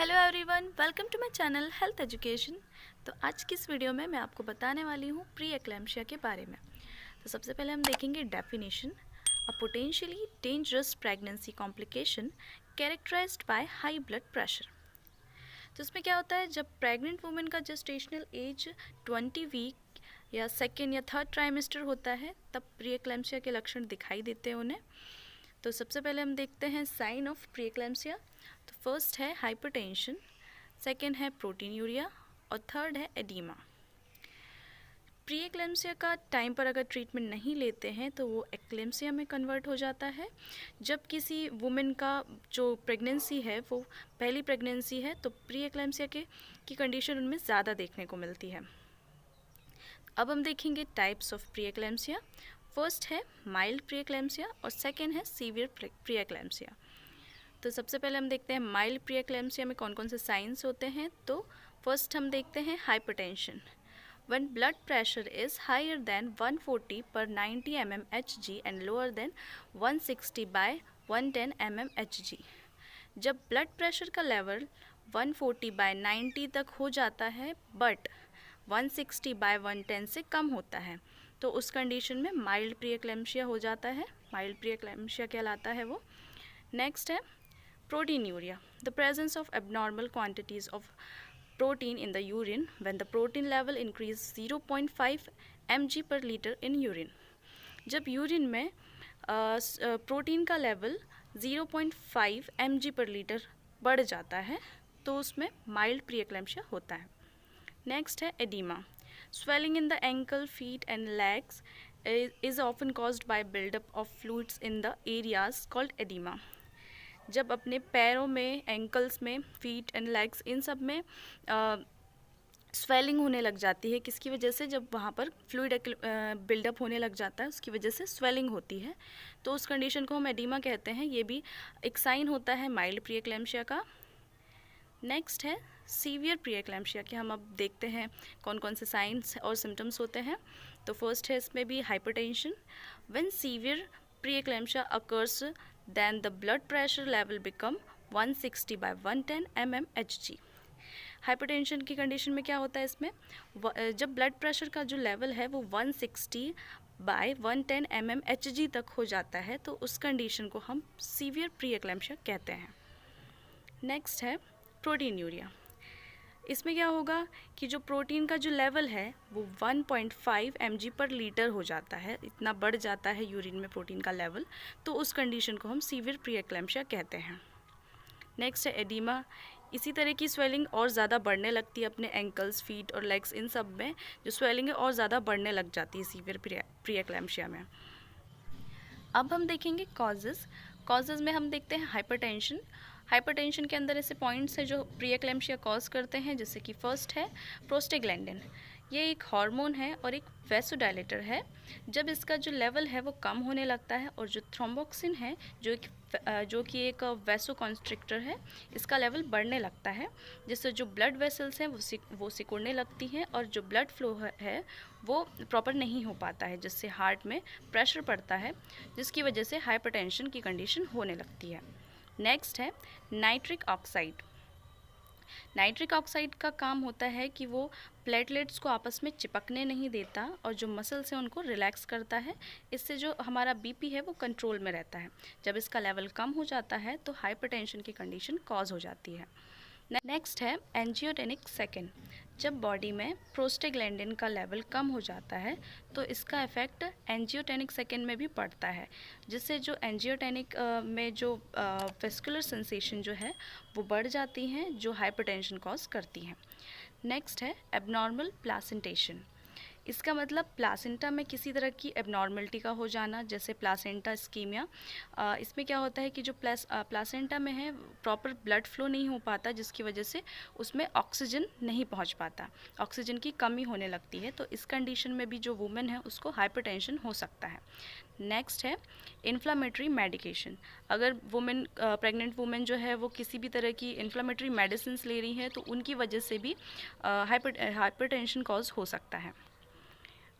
Hello everyone, welcome to my channel health education. तो आज की इस वीडियो में मैं आपको बताने वाली हूँ प्री एक्लैम्सिया के बारे में। तो सबसे पहले हम देखेंगे definition. A potentially dangerous pregnancy complication characterised by high blood pressure. तो इसमें क्या होता है, जब प्रेग्नेंट वुमेन का जेस्टेशनल एज 20 वीक या सेकेंड या थर्ड ट्राइमेस्टर होता है, तब प्री एक्लैम्सिया के लक्षण दिखाई देते हैं उन्हें। तो सबसे पहले हम देखते हैं साइन ऑफ प्री एक्लैम्सिया। तो फर्स्ट है हाइपरटेंशन, सेकेंड है प्रोटीनयूरिया और थर्ड है एडीमा। प्री एक्लैम्सिया का टाइम पर अगर ट्रीटमेंट नहीं लेते हैं तो वो एक्लैम्सिया में कन्वर्ट हो जाता है। जब किसी वुमेन का जो प्रेगनेंसी है वो पहली प्रेगनेंसी है तो प्री एक्लैम्सिया की कंडीशन उनमें ज़्यादा देखने को मिलती है। अब हम देखेंगे टाइप्स ऑफ प्री एक्लैम्सिया। फर्स्ट है माइल्ड प्री एक्लैम्सिया और सेकेंड है सीवियर प्री एक्लैम्सिया। तो सबसे पहले हम देखते हैं माइल्ड प्री एक्लैम्सिया में कौन कौन से साइंस होते हैं। तो फर्स्ट हम देखते हैं hypertension. When blood pressure is higher than 140 पर 90 mmHg and lower than 160 by 110 mmHg। जब ब्लड प्रेशर का लेवल 140 बाय 90 तक हो जाता है बट 160 बाय 110 से कम होता है तो उस कंडीशन में माइल्ड प्री एक्लैम्सिया हो जाता है। माइल्ड प्री एक्लैम्सिया कहलाता है वो। नेक्स्ट है proteinuria, the presence of abnormal quantities of protein in the urine when the protein level increase 0.5 mg per liter in urine। जब यूरिन में प्रोटीन का लेवल 0.5 mg पर लीटर बढ़ जाता है तो उसमें माइल्ड प्री एक्लैम्सिया होता है। नेक्स्ट है oedema. Swelling in the ankle, feet and legs is often caused by buildup of fluids in the areas called edema। जब अपने पैरों में, एंकल्स में, फीट एंड लेग्स इन सब में स्वेलिंग होने लग जाती है, किसकी वजह से, जब वहाँ पर फ्लूइड बिल्डअप होने लग जाता है उसकी वजह से स्वेलिंग होती है तो उस कंडीशन को हम एडीमा कहते हैं। ये भी एक साइन होता है माइल्ड प्री एक्लैम्सिया का। नेक्स्ट है सीवियर प्री एक्लैम्सिया के। हम अब देखते हैं कौन कौन से साइंस और सिम्टम्स होते हैं। तो फर्स्ट है इसमें भी hypertension. When severe preeclampsia occurs then the blood pressure level become 160 by 110 mmHg। Hypertension की कंडीशन में क्या होता है, इसमें जब ब्लड प्रेशर का जो लेवल है वो 160 बाय 110 mmHg तक हो जाता है तो उस कंडीशन को हम सीवियर प्री एक्लैम्सिया कहते हैं। नेक्स्ट है प्रोटीनयूरिया। इसमें क्या होगा कि जो प्रोटीन का जो लेवल है वो 1.5 mg पर लीटर हो जाता है, इतना बढ़ जाता है यूरिन में प्रोटीन का लेवल, तो उस कंडीशन को हम सीवियर प्री एक्लैम्सिया कहते हैं। नेक्स्ट है एडीमा। इसी तरह की स्वेलिंग और ज़्यादा बढ़ने लगती है अपने एंकल्स, फीट और लेग्स, इन सब में जो स्वेलिंग है और ज़्यादा बढ़ने लग जाती है सीवियर प्री एक्लैम्सिया में। अब हम देखेंगे कॉजेज़ में हम देखते हैं हाइपरटेंशन। हाइपरटेंशन के अंदर ऐसे पॉइंट्स हैं जो प्री एक्लैम्सिया कॉज करते हैं, जैसे कि फर्स्ट है प्रोस्टाग्लैंडिन। ये एक हार्मोन है और एक वैसोडायलेटर है। जब इसका जो लेवल है वो कम होने लगता है और जो थ्रोम्बोक्सिन है जो कि एक वैसोकॉन्स्ट्रिक्टर है, इसका लेवल बढ़ने लगता है, जिससे जो ब्लड वेसल्स हैं वो सिकुड़ने लगती हैं और जो ब्लड फ्लो है वो प्रॉपर नहीं हो पाता है, जिससे हार्ट में प्रेशर पड़ता है, जिसकी वजह से हाइपरटेंशन की कंडीशन होने लगती है। नेक्स्ट है नाइट्रिक ऑक्साइड। नाइट्रिक ऑक्साइड का काम होता है कि वो प्लेटलेट्स को आपस में चिपकने नहीं देता और जो मसल्स हैं उनको रिलैक्स करता है। इससे जो हमारा बीपी है वो कंट्रोल में रहता है। जब इसका लेवल कम हो जाता है तो हाइपरटेंशन की कंडीशन कॉज हो जाती है। नेक्स्ट है एंजियोटेनिक सेकेंड। जब बॉडी में प्रोस्टाग्लैंडिन का लेवल कम हो जाता है तो इसका इफ़ेक्ट एंजियोटेनिक सेकेंड में भी पड़ता है, जिससे जो एंजियोटेनिक में जो वेस्कुलर सेंसेशन जो है वो बढ़ जाती हैं, जो हाइपरटेंशन कॉज करती हैं। नेक्स्ट है एबनॉर्मल प्लासेंटेशन। इसका मतलब प्लासेंटा में किसी तरह की एबनॉर्मलिटी का हो जाना, जैसे प्लासेंटा इस्कीमिया। इसमें क्या होता है कि जो प्लासेंटा में है प्रॉपर ब्लड फ्लो नहीं हो पाता, जिसकी वजह से उसमें ऑक्सीजन नहीं पहुंच पाता, ऑक्सीजन की कमी होने लगती है। तो इस कंडीशन में भी जो वुमेन है उसको हाइपरटेंशन हो सकता है। नेक्स्ट है इन्फ्लामेटरी मेडिकेशन। अगर प्रेग्नेंट वुमेन जो है वो किसी भी तरह की इन्फ्लामेटरी मेडिसिन ले रही है तो उनकी वजह से भी हाइपरटेंशन कॉज हो सकता है।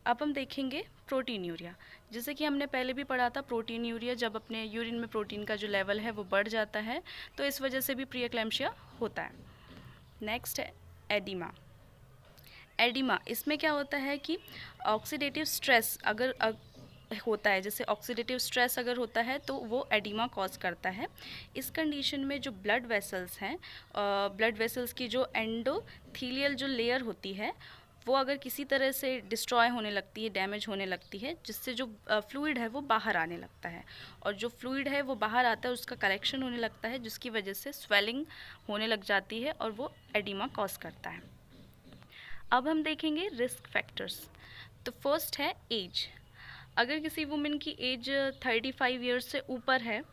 अब हम देखेंगे प्रोटीनयूरिया। जैसे कि हमने पहले भी पढ़ा था, प्रोटीनयूरिया जब अपने यूरिन में प्रोटीन का जो लेवल है वो बढ़ जाता है तो इस वजह से भी प्री एक्लैम्सिया होता है। नेक्स्ट है एडिमा। एडिमा, इसमें क्या होता है कि ऑक्सीडेटिव स्ट्रेस अगर होता है, जैसे ऑक्सीडेटिव स्ट्रेस अगर होता है तो वो एडिमा कॉज करता है। इस कंडीशन में जो ब्लड वेसल्स हैं, ब्लड वेसल्स की जो एंडोथीलियल जो लेयर होती है वो अगर किसी तरह से डिस्ट्रॉय होने लगती है, डैमेज होने लगती है, जिससे जो फ्लूइड है वो बाहर आने लगता है, और जो फ्लूइड है वो बाहर आता है उसका कलेक्शन होने लगता है, जिसकी वजह से स्वेलिंग होने लग जाती है और वो एडिमा कॉज करता है। अब हम देखेंगे रिस्क फैक्टर्स। तो फर्स्ट है एज। अगर किसी वुमेन की एज 35 ईयर्स से ऊपर है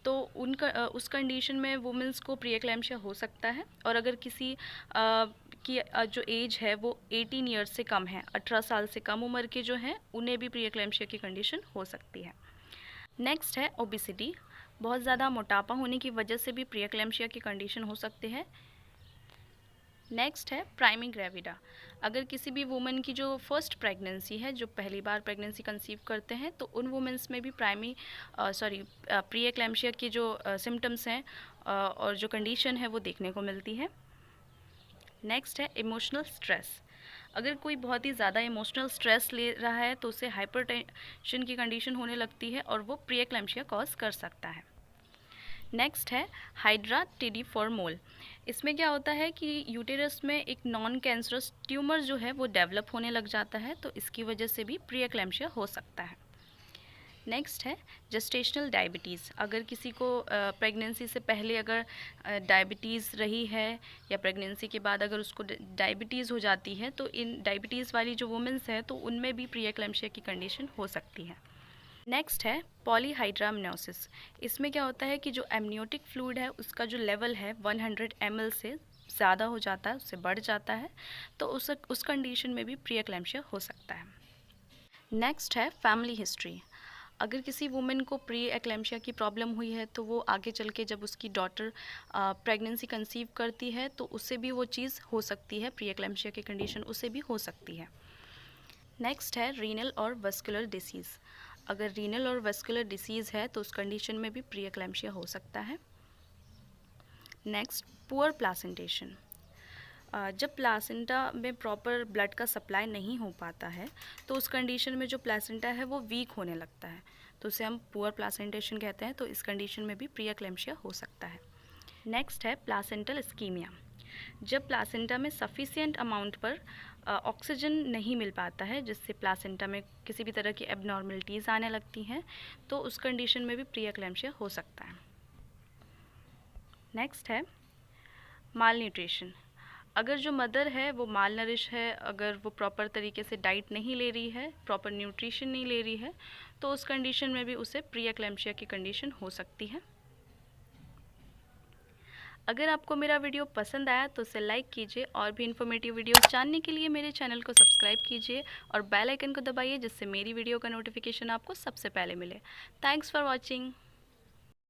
तो उनका उस कंडीशन में वुमेंस को प्री-एक्लैम्शिया हो सकता है। और अगर किसी की जो एज है वो 18 ईयर्स से कम है, 18 साल से कम उम्र के जो हैं उन्हें भी प्री-एक्लैम्शिया की कंडीशन हो सकती है। नेक्स्ट है ओबेसिटी। बहुत ज़्यादा मोटापा होने की वजह से भी प्री-एक्लैम्शिया की कंडीशन हो सकती है। नेक्स्ट है प्राइमी ग्रेविडा। अगर किसी भी वुमेन की जो फर्स्ट प्रेगनेंसी है, जो पहली बार प्रेगनेंसी कंसीव करते हैं, तो उन वुमेंस में भी प्री-एक्लैम्शिया की जो सिम्टम्स हैं और जो कंडीशन है वो देखने को मिलती है। नेक्स्ट है इमोशनल स्ट्रेस। अगर कोई बहुत ही ज़्यादा इमोशनल स्ट्रेस ले रहा है तो उसे हाइपरटेंशन की कंडीशन होने लगती है और वो प्री-एक्लैम्शिया कॉज कर सकता है। नेक्स्ट है हाइड्राटिडिफॉर्मोल। इसमें क्या होता है कि यूटेरस में एक नॉन कैंसरस ट्यूमर जो है वो डेवलप होने लग जाता है, तो इसकी वजह से भी प्री-एक्लैम्शिया हो सकता है। नेक्स्ट है जेस्टेशनल डायबिटीज़। अगर किसी को प्रेगनेंसी से पहले अगर डायबिटीज़ रही है या प्रेगनेंसी के बाद अगर उसको डायबिटीज़ हो जाती है, तो इन डायबिटीज़ वाली जो वुमेंस हैं तो उनमें भी प्री-एक्लैम्शिया की कंडीशन हो सकती है। नेक्स्ट है पॉलीहाइड्रामनोसिस। इसमें क्या होता है कि जो एमनियोटिक फ्लूइड है उसका जो लेवल है 100 ml से ज़्यादा हो जाता है, उससे बढ़ जाता है, तो उस कंडीशन में भी प्री-एक्लैम्शिया हो सकता है। नेक्स्ट है फैमिली हिस्ट्री। अगर किसी वुमेन को प्री-एक्लैम्शिया की प्रॉब्लम हुई है तो वो आगे चल के जब उसकी डॉटर प्रेगनेंसी कंसीव करती है तो उससे भी वो चीज़ हो सकती है, प्री-एक्लैम्शिया की कंडीशन उसे भी हो सकती है। नेक्स्ट है रीनल और वस्कुलर डिसीज़। अगर रीनल और वस्कुलर डिसीज़ है तो उस कंडीशन में भी प्री-एक्लैम्शिया हो सकता है। Next poor placentation. जब प्लासेंटा में प्रॉपर ब्लड का सप्लाई नहीं हो पाता है तो उस कंडीशन में जो प्लासेंटा है वो वीक होने लगता है, तो उसे हम पुअर प्लासेंटेशन कहते हैं, तो इस कंडीशन में भी प्री-एक्लैम्शिया हो सकता है। नेक्स्ट है प्लासेंटल इस्कीमिया। जब प्लासेंटा में सफिशिएंट अमाउंट पर ऑक्सीजन नहीं मिल पाता है, जिससे प्लासेंटा में किसी भी तरह की एबनॉर्मलिटीज़ आने लगती हैं, तो उस कंडीशन में भी प्री-एक्लैम्शिया हो सकता है। नेक्स्ट है माल न्यूट्रिशन। अगर जो मदर है वो माल नरिश है, अगर वो प्रॉपर तरीके से डाइट नहीं ले रही है, प्रॉपर न्यूट्रिशन नहीं ले रही है, तो उस कंडीशन में भी उसे प्री-एक्लैम्शिया की कंडीशन हो सकती है। अगर आपको मेरा वीडियो पसंद आया तो उसे लाइक कीजिए, और भी इन्फॉर्मेटिव वीडियोस जानने के लिए मेरे चैनल को सब्सक्राइब कीजिए और बेल आइकन को दबाइए, जिससे मेरी वीडियो का नोटिफिकेशन आपको सबसे पहले मिले। Thanks for watching.